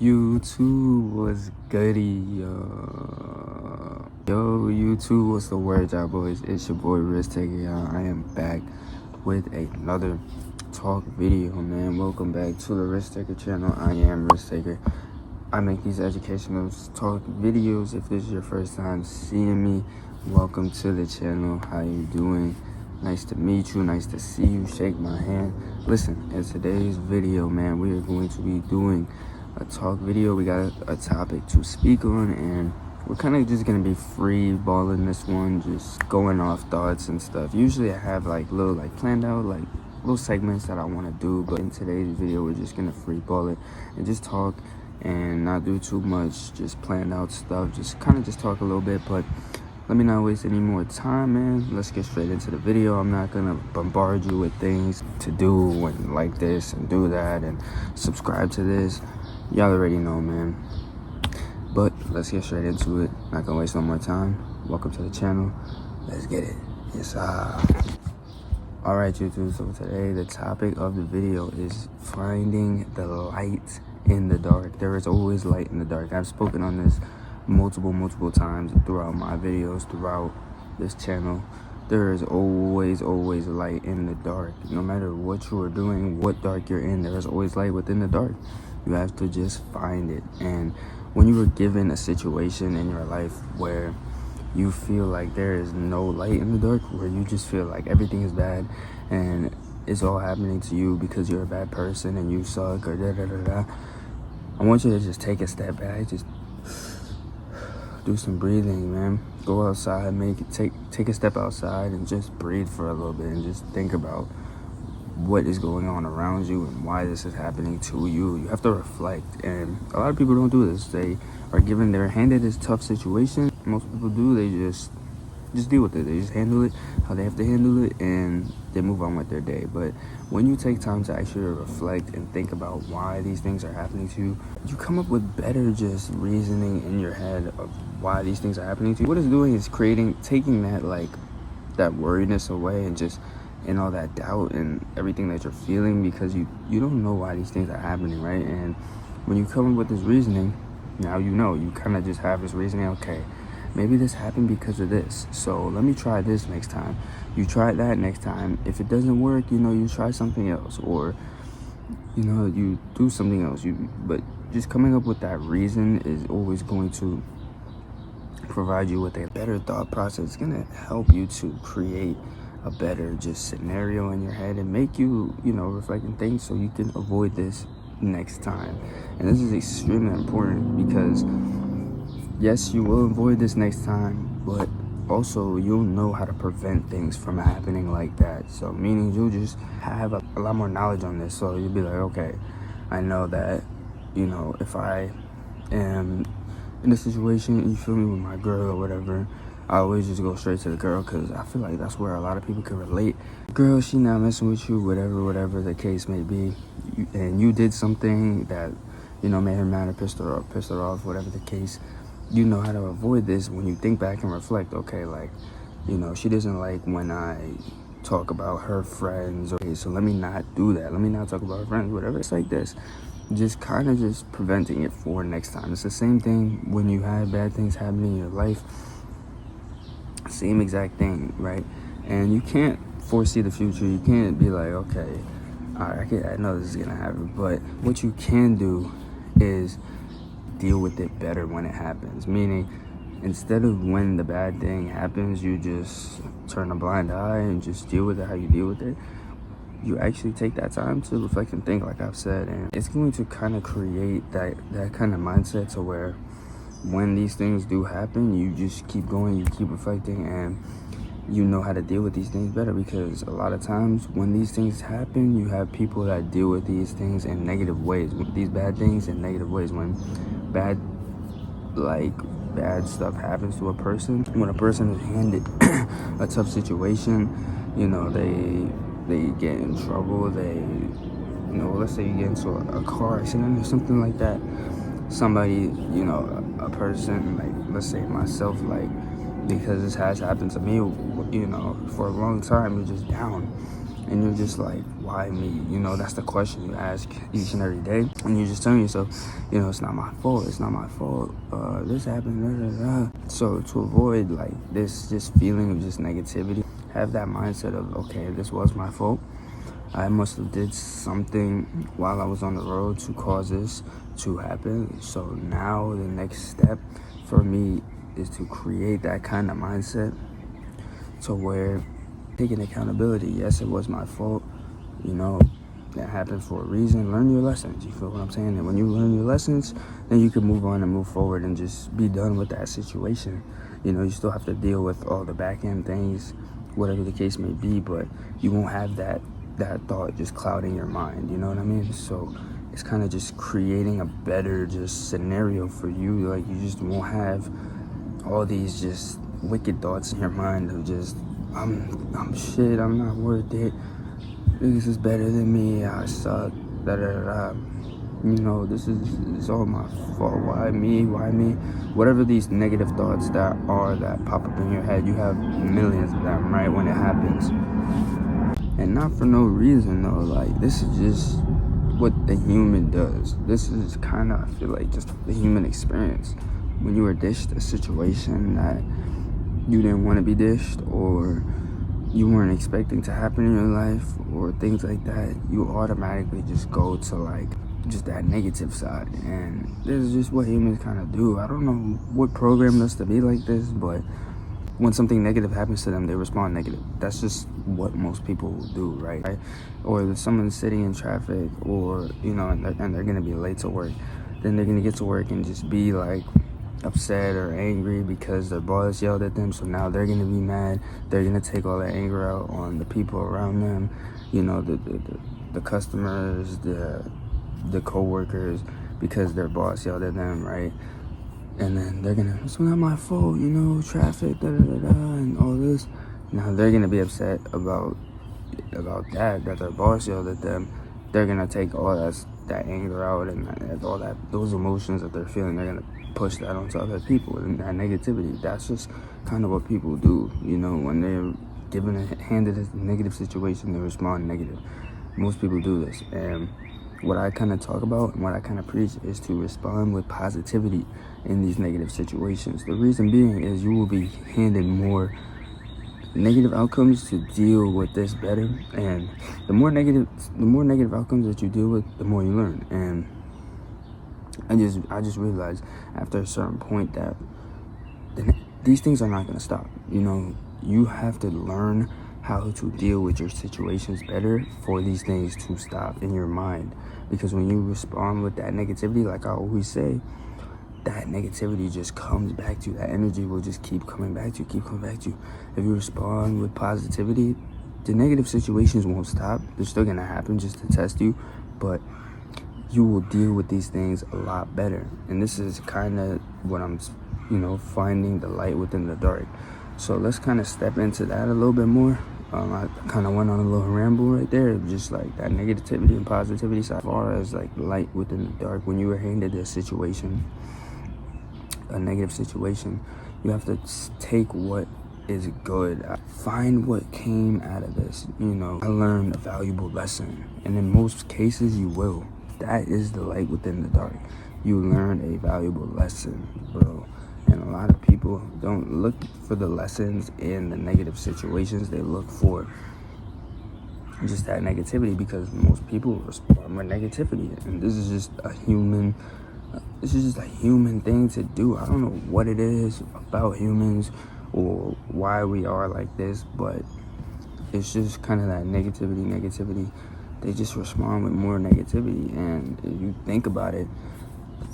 YouTube was goody, yo. YouTube, what's the word, y'all boys? It's your boy Risk Taker, y'all. I am back with another talk video, man. Welcome back to the Risk Taker channel. I am Risk Taker. I make these educational talk videos. If this is your first time seeing me, welcome to the channel. How you doing? Nice to meet you. Nice to see you. Shake my hand. Listen, in today's video, man, we are going to be doing a talk video. We got a topic to speak on, and we're kind of just gonna be free balling this one, just going off thoughts and stuff. Usually I have like little planned out little segments that I want to do, but in today's video we're just gonna free ball it and just talk and not do too much, just plan out stuff, just talk a little bit. But let me not waste any more time, man. Let's get straight into the video. I'm not gonna bombard you with things to do and like this and do that and subscribe to this. Y'all already know, man. But let's get straight into it. Not gonna waste no more time. Welcome to the channel. Let's get it. Yes, Alright, YouTube. So today the topic of the video is finding the light in the dark. There is always light in the dark. I've spoken on this multiple times throughout my videos, throughout this channel. There is always light in the dark. No matter what you are doing, what dark you're in, there is always light within the dark. You have to just find it. And when you were given a situation in your life where you feel like there is no light in the dark, where you just feel like everything is bad and it's all happening to you because you're a bad person and you suck or I want you to just take a step back, just do some breathing, man. Go outside, take a step outside and just breathe for a little bit and just think about what is going on around you and why this is happening to you. You have to reflect, and a lot of people don't do this. They are handed this tough situation. Most people do. They just deal with it. They just handle it how they have to handle it, and they move on with their day. But when you take time to actually reflect and think about why these things are happening to you, you come up with better just reasoning in your head of why these things are happening to you. What it's doing is taking that worriness away and all that doubt and everything that you're feeling, because you don't know why these things are happening, right? And when you come up with this reasoning, now you kind of just have this reasoning. Okay, maybe this happened because of this, so let me try this next time. You try that next time. If it doesn't work, you try something else, or you do something else. But just coming up with that reason is always going to provide you with a better thought process. It's gonna help you to create a better just scenario in your head and make you reflect and think, so you can avoid this next time. And this is extremely important, because yes, you will avoid this next time, but also you'll know how to prevent things from happening like that. So meaning you'll just have a lot more knowledge on this, so you'll be like, okay, I know that if I am in a situation, you feel me, with my girl or whatever, I always just go straight to the girl, because I feel like that's where a lot of people can relate. Girl, she not messing with you, whatever the case may be, and you did something that made her mad or pissed her off, whatever the case. You know how to avoid this when you think back and reflect. Okay, she doesn't like when I talk about her friends. Okay, so let me not do that. Let me not talk about her friends, whatever. It's like this. Just preventing it for next time. It's the same thing when you had bad things happening in your life. Same exact thing, right? And you can't foresee the future. You can't be like, okay, all right, I know this is gonna happen. But what you can do is deal with it better when it happens. Meaning, instead of when the bad thing happens, you just turn a blind eye and just deal with it how you deal with it. You actually take that time to reflect and think, like I've said, and it's going to kind of create that kind of mindset to where when these things do happen, you just keep going, you keep reflecting, and you know how to deal with these things better. Because a lot of times when these things happen, you have people that deal with these things in negative ways, with these bad things in negative ways. When bad stuff happens to a person, when a person is handed a tough situation, they get in trouble, let's say you get into a car accident or something like that. Somebody, a person, let's say myself, because this has happened to me, for a long time, you're just down and you're just like, why me? You know, that's the question you ask each and every day, and you're just telling yourself, you know, it's not my fault, this happened, da, da, da. So to avoid like this just feeling of just negativity, have that mindset of, okay, this was my fault. I must have did something while I was on the road to cause this to happen. So now the next step for me is to create that kind of mindset to where taking accountability. Yes, it was my fault. You know, that happened for a reason. Learn your lessons. You feel what I'm saying? And when you learn your lessons, then you can move on and move forward and just be done with that situation. You know, you still have to deal with all the back end things, whatever the case may be, but you won't have that thought just clouding your mind. You know what I mean? So it's kind of just creating a better just scenario for you. Like, you just won't have all these just wicked thoughts in your mind of just, I'm shit, I'm not worth it, this is better than me, I suck, da da da. You know, it's all my fault. Why me? Whatever these negative thoughts that pop up in your head, you have millions of them, right, when it happens. And not for no reason, though. Like, this is just what the human does. This is kind of, I feel like, just the human experience. When you were dished a situation that you didn't want to be dished, or you weren't expecting to happen in your life, or things like that, you automatically just go to like just that negative side. And this is just what humans kind of do. I don't know what programmed us to be like this, but when something negative happens to them, they respond negative. That's just what most people will do, right? Or if someone's sitting in traffic, or you know, and they're gonna be late to work, then they're gonna get to work and just be like upset or angry because their boss yelled at them. So now they're gonna be mad. They're gonna take all that anger out on the people around them. You know, the customers, the co-workers, because their boss yelled at them, right? And then they're gonna, it's not my fault, you know, traffic, da da da da, and all this. Now they're gonna be upset about that their boss yelled at them. They're gonna take all that anger out, and all those emotions that they're feeling, they're gonna push that onto other people, and that negativity. That's just kind of what people do, you know. When they're handed a negative situation, they respond negative. Most people do this, and what I kind of talk about and what I kind of preach is to respond with positivity in these negative situations. The reason being is you will be handed more negative outcomes to deal with this better, and the more negative outcomes that you deal with, the more you learn. And I just realized after a certain point that these things are not going to stop. You know, you have to learn how to deal with your situations better for these things to stop in your mind. Because when you respond with that negativity, like I always say, that negativity just comes back to you. That energy will just keep coming back to you. If you respond with positivity, the negative situations won't stop. They're still going to happen just to test you, but you will deal with these things a lot better. And this is kind of what I'm, you know, finding the light within the dark. So let's kind of step into that a little bit more. I kind of went on a little ramble right there, just like that negativity and positivity side. As far as like light within the dark, when you were handed a negative situation, you have to take what is good. Find what came out of this. You know, I learned a valuable lesson, and in most cases you will. That is the light within the dark. You learned a valuable lesson, bro. And a lot of people don't look for the lessons in the negative situations. They look for just that negativity, because most people respond with negativity. And this is just a human thing to do. I don't know what it is about humans or why we are like this, but it's just kind of that negativity. They just respond with more negativity. And if you think about it,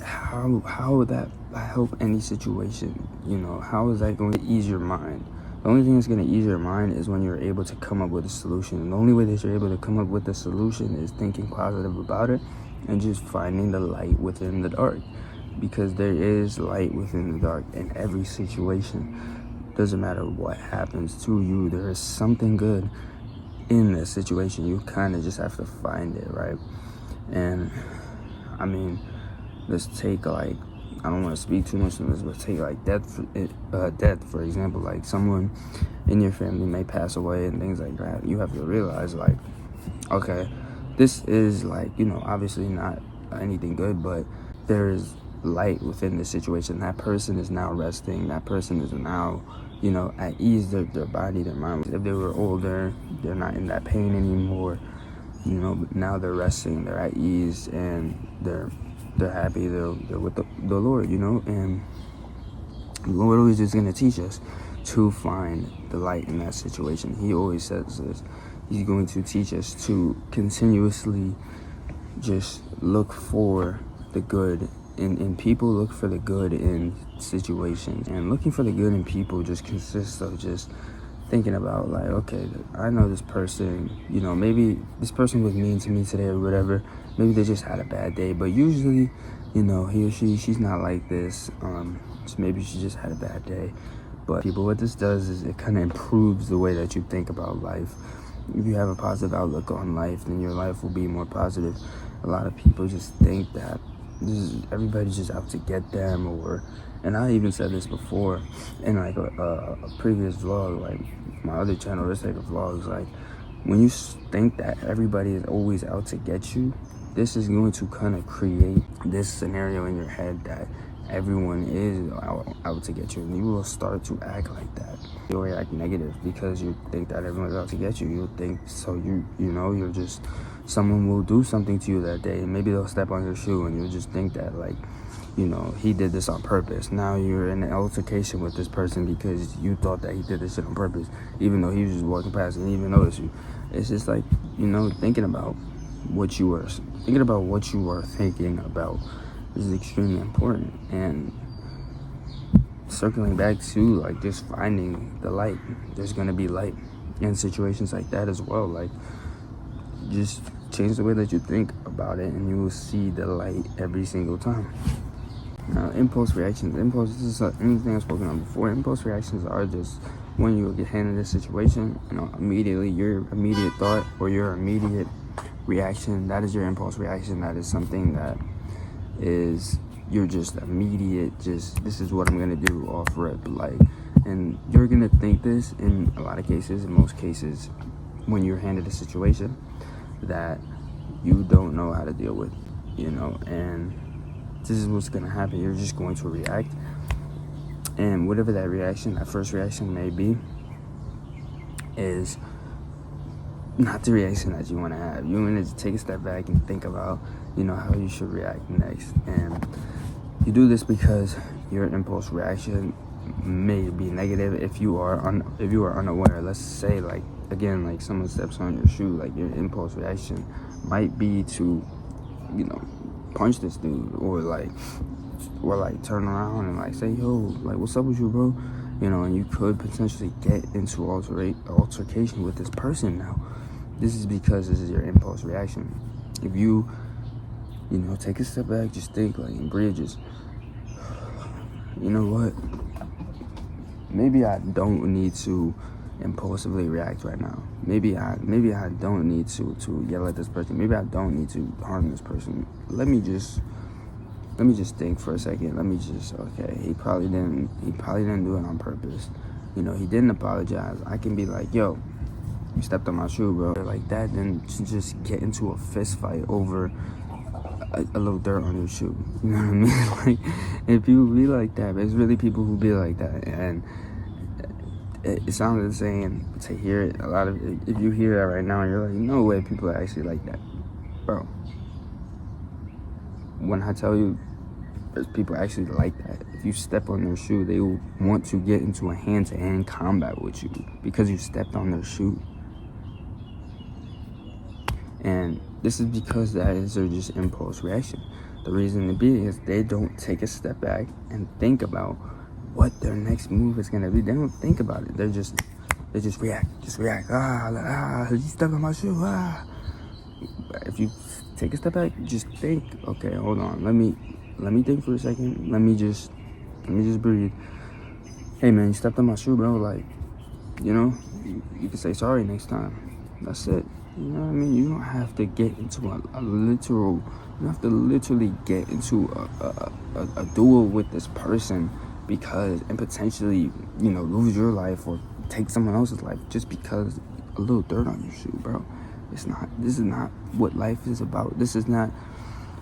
how would that help any situation? You know, how is that going to ease your mind? The only thing that's going to ease your mind is when you're able to come up with a solution. And the only way that you're able to come up with a solution is thinking positive about it and just finding the light within the dark. Because there is light within the dark in every situation. Doesn't matter what happens to you, there is something good in this situation. You kind of just have to find it, right? And I mean, let's take, like, I don't want to speak too much on this, but take like death for example. Like, someone in your family may pass away and things like that. You have to realize, like, okay, this is like, obviously not anything good, but there is light within the situation. That person is now resting. That person is now, at ease, their body, their mind. If they were older, they're not in that pain anymore. Now they're resting, they're at ease, and they're happy. They're with the Lord, and the Lord always is going to teach us to find the light in that situation. He always says this. He's going to teach us to continuously just look for the good in people, look for the good in situations. And looking for the good in people just consists of just thinking about, like, okay, I know this person, maybe this person was mean to me today or whatever. Maybe they just had a bad day, but usually, he or she's not like this. So maybe she just had a bad day. But what this does is it kind of improves the way that you think about life. If you have a positive outlook on life, then your life will be more positive. A lot of people just think that everybody's just out to get them, and I even said this before in like a previous vlog, like my other channel, Risk Taker Vlogs. Like, when you think that everybody is always out to get you, this is going to kind of create this scenario in your head that everyone is out to get you, and you will start to act like that. You'll react negative because you think that everyone's out to get you. You'll think, so you're just, someone will do something to you that day, and maybe they'll step on your shoe, and you'll just think that, like, he did this on purpose. Now you're in an altercation with this person because you thought that he did this shit on purpose, even though he was just walking past and didn't even notice you. It's just like, thinking about what you are thinking about is extremely important. And circling back to, like, just finding the light, there's gonna be light in situations like that as well. Like, just change the way that you think about it, and you will see the light every single time. Now, impulse reactions. This is anything I've spoken on before. Impulse reactions are just when you get handed a situation, immediately your immediate thought or your immediate reaction, that is your impulse reaction. That is something that is you're just immediate, just, this is what I'm gonna do off rip, like, and you're gonna think this in a lot of cases, in most cases, when you're handed a situation that you don't know how to deal with, and this is what's gonna happen. You're just going to react, and whatever that first reaction may be, is not the reaction that you want to have. You want to take a step back and think about, how you should react next. And you do this because your impulse reaction may be negative if you are unaware. Let's say, like, again, like, someone steps on your shoe, like, your impulse reaction might be to, punch this dude, or turn around and, like, say, yo, like, what's up with you, bro? And you could potentially get into altercation with this person now. This is because this is your impulse reaction. If you, take a step back, just think, like, and breathe, just, you know what? Maybe I don't need to impulsively react right now. Maybe I don't need to yell at this person. Maybe I don't need to harm this person. Let me just think for a second. Okay, he probably didn't do it on purpose. He didn't apologize. I can be like, yo, you stepped on my shoe, bro. Like that, then just get into a fist fight over a little dirt on your shoe. You know what I mean? Like, and people be like that. There's really people who be like that, and it sounds insane to hear it. If you hear that right now, you're like, no way, people are actually like that, bro. When I tell you, there's people actually like that. If you step on their shoe, they will want to get into a hand-to-hand combat with you because you stepped on their shoe. And this is because that is their just impulse reaction. The reason being is they don't take a step back and think about what their next move is gonna be. They don't think about it. They just react. He stepped on my shoe. If you take a step back, just think. Okay, hold on. Let me think for a second. Let me just breathe. Hey man, you stepped on my shoe, bro. Like, you can say sorry next time. That's it. You know what I mean? You don't have to get into you don't have to literally get into a duel with this person and potentially, lose your life or take someone else's life just because a little dirt on your shoe, bro. This is not what life is about. This is not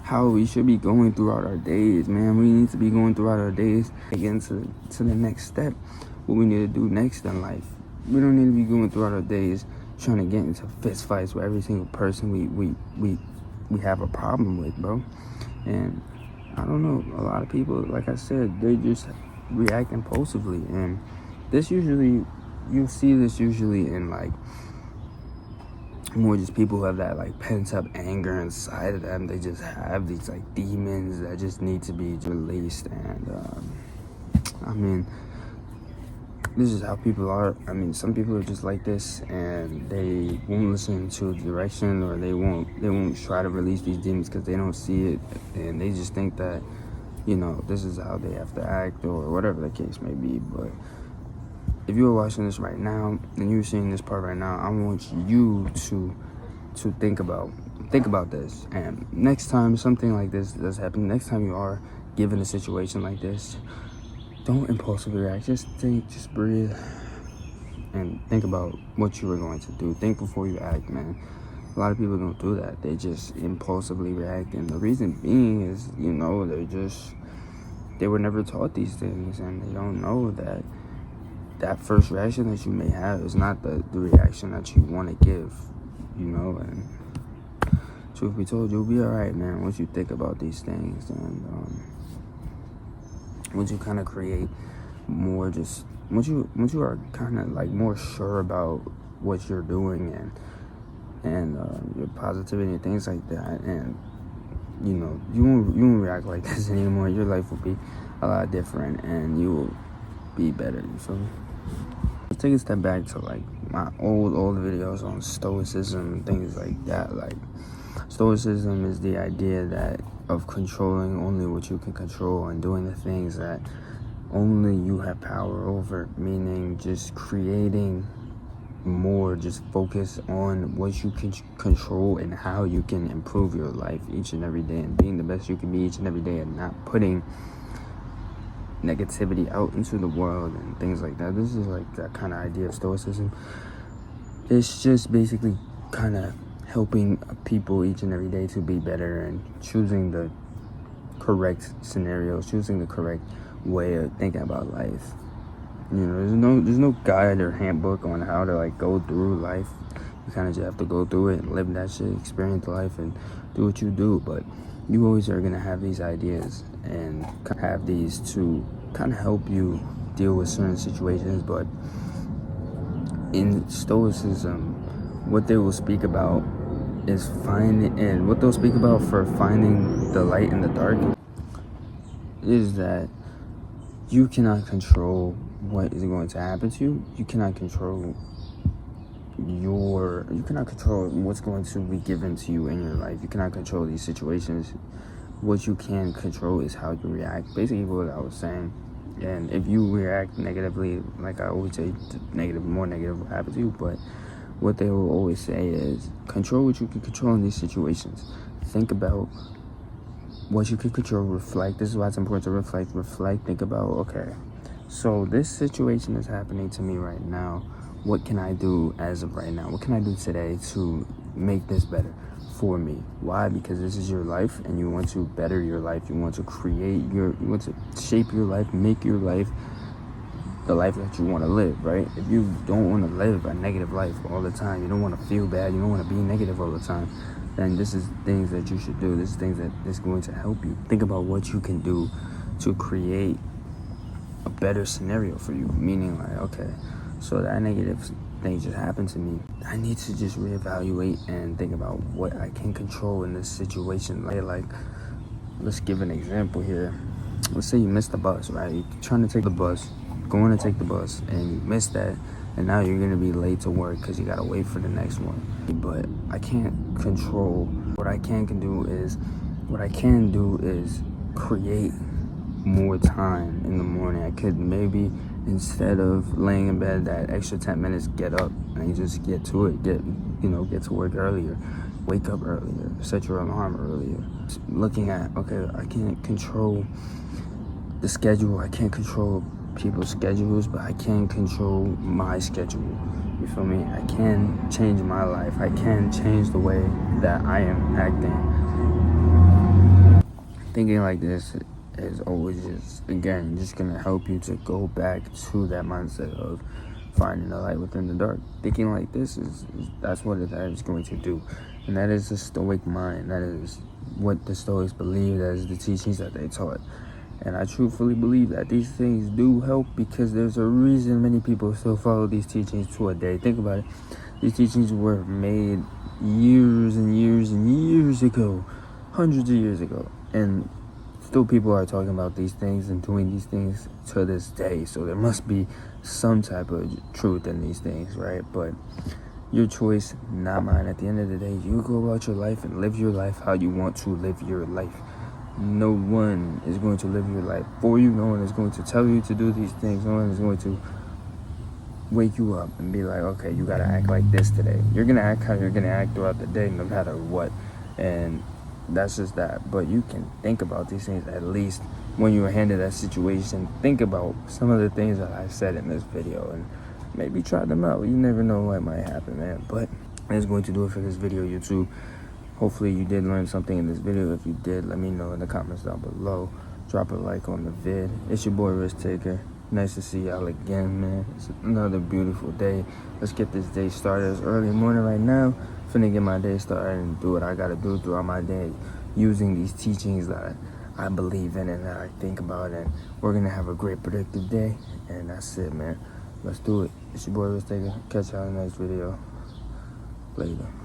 how we should be going throughout our days, man. We need to be going throughout our days again to the next step, what we need to do next in life. We don't need to be going throughout our days trying to get into fist fights with every single person we have a problem with, bro. And I don't know, a lot of people, like I said, they just react impulsively, and you see this usually in like more just people who have that like pent up anger inside of them. They just have these like demons that just need to be released. And I mean, this is how people are. I mean, some people are just like this, and they won't listen to direction, or they won't try to release these demons because they don't see it, and they just think that, you know, this is how they have to act, or whatever the case may be. But if you're watching this right now and you're seeing this part right now, I want you to think about this. And next time something like this does happen, next time you are given a situation like this, don't impulsively react. Just think, just breathe, and think about what you were going to do. Think before you act, man. A lot of people don't do that. They just impulsively react, and the reason being is, you know, they were never taught these things, and they don't know that first reaction that you may have is not the reaction that you want to give, you know. And truth be told, you'll be all right, man, once you think about these things, and once you kind of create more, just once you are kind of like more sure about what you're doing, and your positivity and things like that, and you know, you won't react like this anymore. Your life will be a lot different, and you will be better. You feel me? Let's take a step back to like my old videos on stoicism and things like that. Like, stoicism is the idea that of controlling only what you can control and doing the things that only you have power over, meaning just creating more, just focus on what you can control and how you can improve your life each and every day, and being the best you can be each and every day, and not putting negativity out into the world and things like that. This is like that kind of idea of stoicism. It's just basically kind of helping people each and every day to be better, and choosing the correct scenarios, choosing the correct way of thinking about life. You know, there's no guide or handbook on how to like go through life. You kind of just have to go through it and live that shit, experience life, and do what you do. But you always are gonna have these ideas and have these to kind of help you deal with certain situations. But in stoicism, what they will speak about is what they'll speak about for finding the light in the dark is that you cannot control what is going to happen to you. You cannot control what's going to be given to you in your life. You cannot control these situations. What you can control is how you react. Basically what I was saying. And if you react negatively, like I always say, more negative will happen to you. But what they will always say is control what you can control in these situations. Think about what you can control. Reflect. This is why it's important to reflect. Think about, okay, so this situation is happening to me right now. What can I do as of right now? What can I do today to make this better for me? Why? Because this is your life, and you want to better your life. You want to you want to shape your life, make your life the life that you want to live, right? If you don't want to live a negative life all the time, you don't want to feel bad, you don't want to be negative all the time, then this is things that you should do. This is things that is going to help you. Think about what you can do to create a better scenario for you, meaning like, okay, so that negative thing just happened to me. I need to just reevaluate and think about what I can control in this situation. Like, let's give an example here. Let's say you missed the bus, right? You're trying to take the bus, going to take the bus, and you missed that, and now you're going to be late to work because you got to wait for the next one. But I can't control. What I can do is create more time in the morning. I could maybe, instead of laying in bed that extra 10 minutes, get up and just get to it, get to work earlier, wake up earlier, set your alarm earlier. Looking at, okay, I can't control the schedule, I can't control people's schedules, but I can control my schedule. You feel me? I can change my life. I can change the way that I am acting. Thinking like this is always just gonna help you to go back to that mindset of finding the light within the dark. Thinking like this is that's what that is going to do, and that is the Stoic mind. That is what the Stoics believed as the teachings that they taught. And I truthfully believe that these things do help, because there's a reason many people still follow these teachings to a day. Think about it. These teachings were made years and years and years ago, hundreds of years ago, and still people are talking about these things and doing these things to this day. So there must be some type of truth in these things, right? But your choice, not mine. At the end of the day, you go about your life and live your life how you want to live your life. No one is going to live your life for you. No one is going to tell you to do these things. No one is going to wake you up and be like, okay, you gotta act like this today. You're gonna act how you're gonna act throughout the day, no matter what. And that's just that. But you can think about these things, at least when you are handed that situation. Think about some of the things that I said in this video and maybe try them out. You never know what might happen, man. But that's going to do it for this video, YouTube. Hopefully you did learn something in this video. If you did, let me know in the comments down below. Drop a like on the vid. It's your boy Risk Taker. Nice to see y'all again, man. It's another beautiful day. Let's get this day started. It's early morning right now. Finna get my day started and do what I gotta do throughout my day, using these teachings that I believe in and that I think about. And we're gonna have a great productive day. And that's it, man. Let's do it. It's your boy Risk Taker. Catch y'all in the next video. Later.